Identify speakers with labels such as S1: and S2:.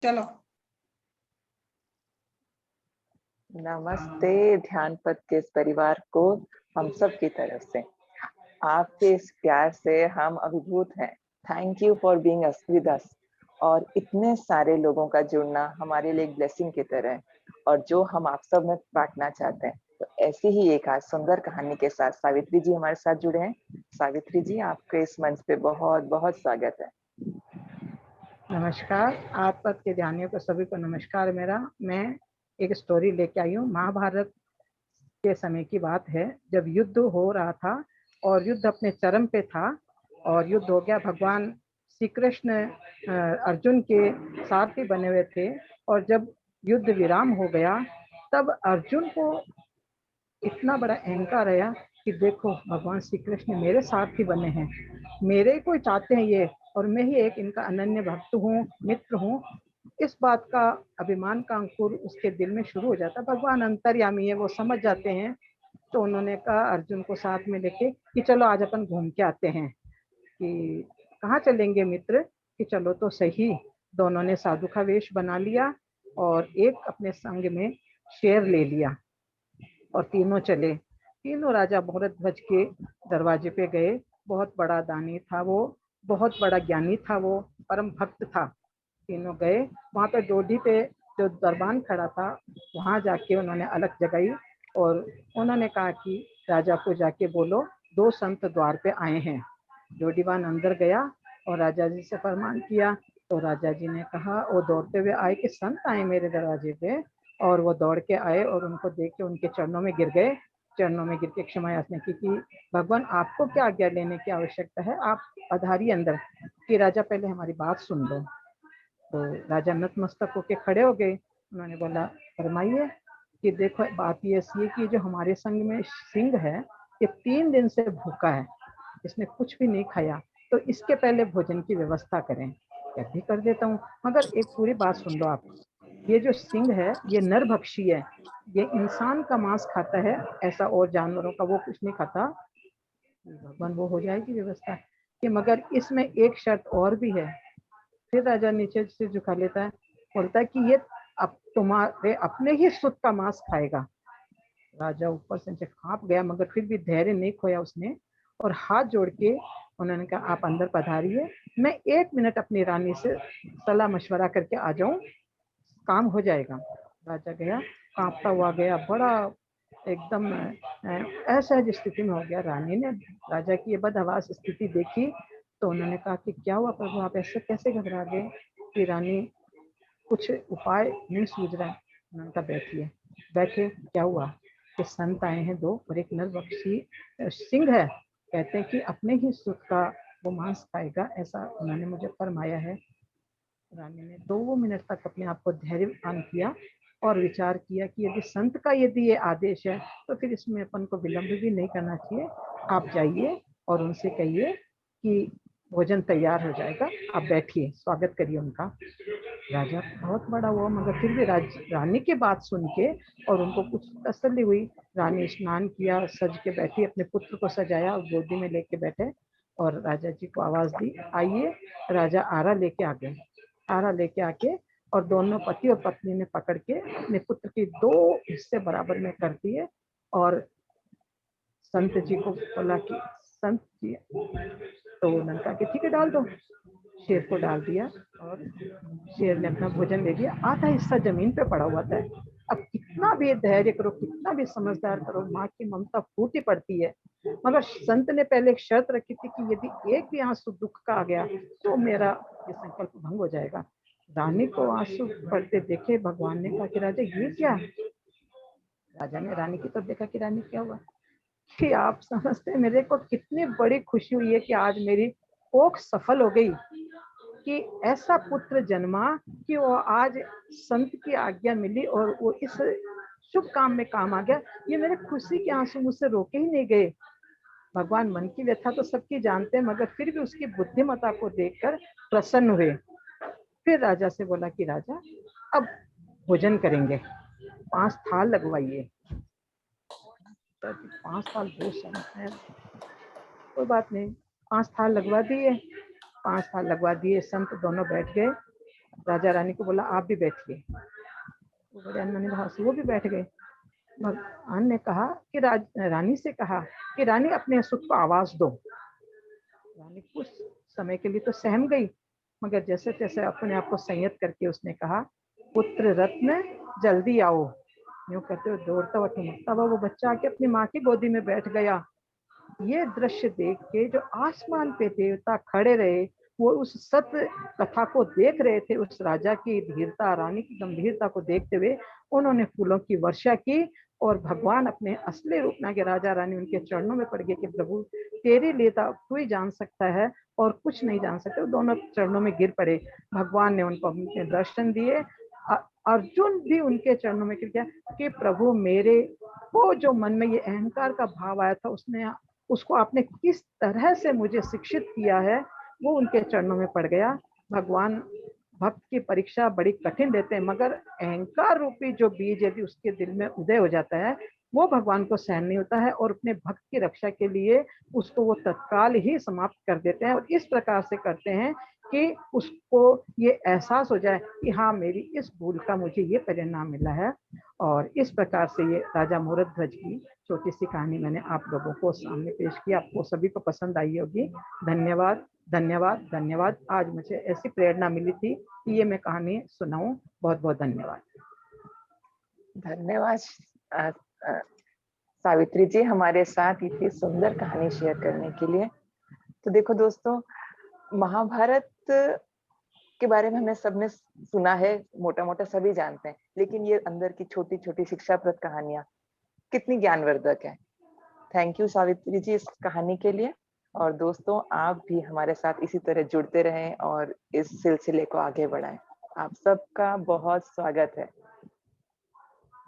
S1: चलो।
S2: नमस्ते ध्यान पथ के इस परिवार को हम सब की तरफ से। आपके इस प्यार से हम अभिभूत हैं। Thank you for being with us. और इतने सारे लोगों का जुड़ना हमारे लिए एक ब्लेसिंग की तरह है, और जो हम आप सब में बांटना चाहते हैं। तो ऐसी ही एक आज सुंदर कहानी के साथ सावित्री जी हमारे साथ जुड़े हैं। सावित्री जी, आपके इस मंच पे बहुत बहुत स्वागत है।
S3: नमस्कार, आप पद के ध्यानियों को सभी को नमस्कार। मैं एक स्टोरी लेके आई हूँ। महाभारत के समय की बात है, जब युद्ध हो रहा था और युद्ध अपने चरम पे था और युद्ध हो गया। भगवान श्री कृष्ण अर्जुन के सारथी बने हुए थे, और जब युद्ध विराम हो गया तब अर्जुन को इतना बड़ा अहंकार आया कि देखो, भगवान श्री कृष्ण मेरे सारथी बने हैं, मेरे को चाहते हैं ये, और मैं ही एक इनका अनन्य भक्त हूँ, मित्र हूँ। इस बात का अभिमान का अंकुर उसके दिल में शुरू हो जाता। भगवान अंतर्यामी है, वो समझ जाते हैं। तो उन्होंने कहा अर्जुन को साथ में लेके कि चलो आज अपन घूम के आते हैं। कि कहाँ चलेंगे मित्र? कि चलो तो सही। दोनों ने साधु का वेश बना लिया और एक अपने संग में शेर ले लिया और तीनों चले। तीनों राजा भरद्वाज के दरवाजे पे गए। बहुत बड़ा दानी था वो, बहुत बड़ा ज्ञानी था वो, परम भक्त था। तीनों गए वहां पे, डोडी पे जो दरबान खड़ा था वहां जाके उन्होंने अलग जगाई और उन्होंने कहा कि राजा को जाके बोलो 2 संत द्वार पे आए हैं। डोडीवान अंदर गया और राजा जी से फरमान किया। तो राजा जी ने कहा, वो दौड़ते हुए आए कि संत आए मेरे दरवाजे पे। और वो दौड़ के आए और उनको देख के उनके चरणों में गिर गए। चरणों में गिर के क्षमा याचना की कि भगवान आपको क्या आज्ञा लेने की आवश्यकता है, आप पधारिए अंदर। कि राजा पहले हमारी बात सुन लो। तो राजा नतमस्तक होके खड़े हो गए। उन्होंने बोला, फरमाइए। कि देखो, बात ये है कि जो हमारे संग में सिंह है, ये 3 दिन से भूखा है, इसने कुछ भी नहीं खाया, तो इसके पहले भोजन की व्यवस्था करें। क्या भी कर देता हूँ, मगर एक पूरी बात सुन लो आप। ये जो सिंह है ये नरभक्षी है, ये इंसान का मांस खाता है, ऐसा और जानवरों का वो कुछ नहीं खाता। भगवान वो हो जाएगी व्यवस्था। कि मगर इसमें एक शर्त और भी है। फिर राजा नीचे से झुका लेता है, बोलता है कि ये अब तुम्हारे अपने ही सुत का मांस खाएगा। राजा ऊपर से कांप गया, मगर फिर भी धैर्य नहीं खोया उसने, और हाथ जोड़ के उन्होंने कहा, आप अंदर पधारिए, मैं 1 मिनट अपनी रानी से सलाह मशवरा करके आ जाऊं, काम हो जाएगा। राजा गया, कांपता हुआ गया, बड़ा एकदम असहज स्थिति में हो गया। रानी ने राजा की ये बदहवास स्थिति देखी तो उन्होंने कहा कि क्या हुआ प्रभु, आप ऐसे कैसे घबरा गए? कि रानी, कुछ उपाय नहीं सूझ रहा है। उन्होंने कहा बैठिए। बैठे। क्या हुआ कि संत आए हैं 2 और एक नरभक्षी सिंह है, कहते हैं कि अपने ही सुख का वो मांस खाएगा, ऐसा उन्होंने मुझे फरमाया है। रानी ने 2 मिनट तक अपने आप को धैर्यवान किया और विचार किया कि यदि संत का यदि ये आदेश है तो फिर इसमें अपन को विलंब भी नहीं करना चाहिए। आप जाइए और उनसे कहिए कि भोजन तैयार हो जाएगा, आप बैठिए, स्वागत करिए उनका। राजा बहुत बड़ा हुआ, मगर फिर भी रानी की बात सुन के और उनको कुछ तसल्ली हुई। रानी स्नान किया, सज के बैठी, अपने पुत्र को सजाया और गोदी में लेके बैठे और राजा जी को आवाज दी, आइए। राजा आरा लेके आ गए। आरा लेके आके और दोनों पति और पत्नी ने पकड़ के अपने पुत्र के 2 हिस्से बराबर में कर दिए और संत जी को बोला कि संत जी, तो उन्होंने कहा कि ठीक है डाल दो। शेर को डाल दिया और शेर ने अपना भोजन ले लिया। आधा हिस्सा जमीन पे पड़ा हुआ था। अब कितना भी धैर्य करो, कितना भी समझदार करो, माँ की ममता फूटी पड़ती है। मगर संत ने पहले एक शर्त रखी थी कि यदि एक भी आंसू दुख का आ गया तो मेरा ये संकल्प भंग हो जाएगा। रानी को आंसू पड़ते देखे भगवान ने कहा कि राजा ये क्या? राजा ने रानी की तरफ देखा कि रानी क्या हुआ? कि आप समझते हैं मेरे को कितनी बड़ी खुशी हुई है कि आज मेरी कोख सफल हो गई, कि ऐसा पुत्र जन्मा कि वो आज संत की आज्ञा मिली और वो इस शुभ काम में काम आ गया। ये मेरे खुशी के आंसू मुझसे रोके ही नहीं गए। भगवान मन की व्यथा तो सबकी जानते हैं, मगर फिर भी उसकी बुद्धिमत्ता को देखकर प्रसन्न हुए। फिर राजा से बोला कि राजा अब भोजन करेंगे, 5 थाल लगवाइए। 5 थाल बहुत समय है, कोई बात नहीं, 5 थाल लगवा दिए। 5 थाल लगवा दिए, संत दोनों बैठ गए। राजा रानी को बोला आप भी बैठिए। वो बड़े अनमने भाव से वो भी बैठ गए। भगवान ने कहा कि रानी से कहा कि रानी अपने सुख को आवाज दो। रानी कुछ समय के लिए तो सहम गई, मगर जैसे तैसे अपने आप को संयत करके उसने कहा, पुत्र रत्न जल्दी आओ। यूं करते हुए दौड़ता हुआ ठुमकता हुआ वो बच्चा आके अपनी माँ की गोदी में बैठ गया। ये दृश्य देख के जो आसमान पे देवता खड़े रहे, वो उस सत्य कथा को देख रहे थे। उस राजा की धीरता, रानी की गंभीरता को देखते हुए उन्होंने फूलों की वर्षा की और भगवान अपने असली रूप में आगे राजा रानी उनके चरणों में पड़ गए कि प्रभु तेरी लीला तू ही जान सकता है और कुछ नहीं जान सकते। वो दोनों चरणों में गिर पड़े। भगवान ने उनको अपने दर्शन दिए। अर्जुन भी उनके चरणों में गिर गया कि प्रभु मेरे को जो मन में ये अहंकार का भाव आया था उसको आपने किस तरह से मुझे शिक्षित किया है, वो उनके चरणों में पड़ गया। भगवान भक्त की परीक्षा बड़ी कठिन देते हैं, मगर अहंकार रूपी जो बीज यदि उसके दिल में उदय हो जाता है, वो भगवान को सहन नहीं होता है और अपने भक्त की रक्षा के लिए उसको वो तत्काल ही समाप्त कर देते हैं। और इस प्रकार से करते हैं कि उसको ये एहसास हो जाए कि हाँ, मेरी इस भूल का मुझे ये परिणाम मिला है। और इस प्रकार से ये राजा मूरत ध्वज की छोटी सी कहानी मैंने आप लोगों को सामने पेश की। आपको सभी को पसंद आई होगी। धन्यवाद, धन्यवाद, धन्यवाद। आज मुझे ऐसी प्रेरणा मिली थी कि ये मैं कहानी सुनाऊं। बहुत बहुत धन्यवाद।
S2: धन्यवाद सावित्री जी, हमारे साथ इतनी सुंदर कहानी शेयर करने के लिए। तो देखो दोस्तों, महाभारत के बारे में हमने सबने सुना है, मोटा मोटा सभी जानते हैं, लेकिन ये अंदर की छोटी छोटी शिक्षाप्रद कहानियां कितनी ज्ञानवर्धक है। थैंक यू सावित्री जी इस कहानी के लिए। और दोस्तों, आप भी हमारे साथ इसी तरह जुड़ते रहें और इस सिलसिले को आगे बढ़ाएं। आप सबका बहुत स्वागत है।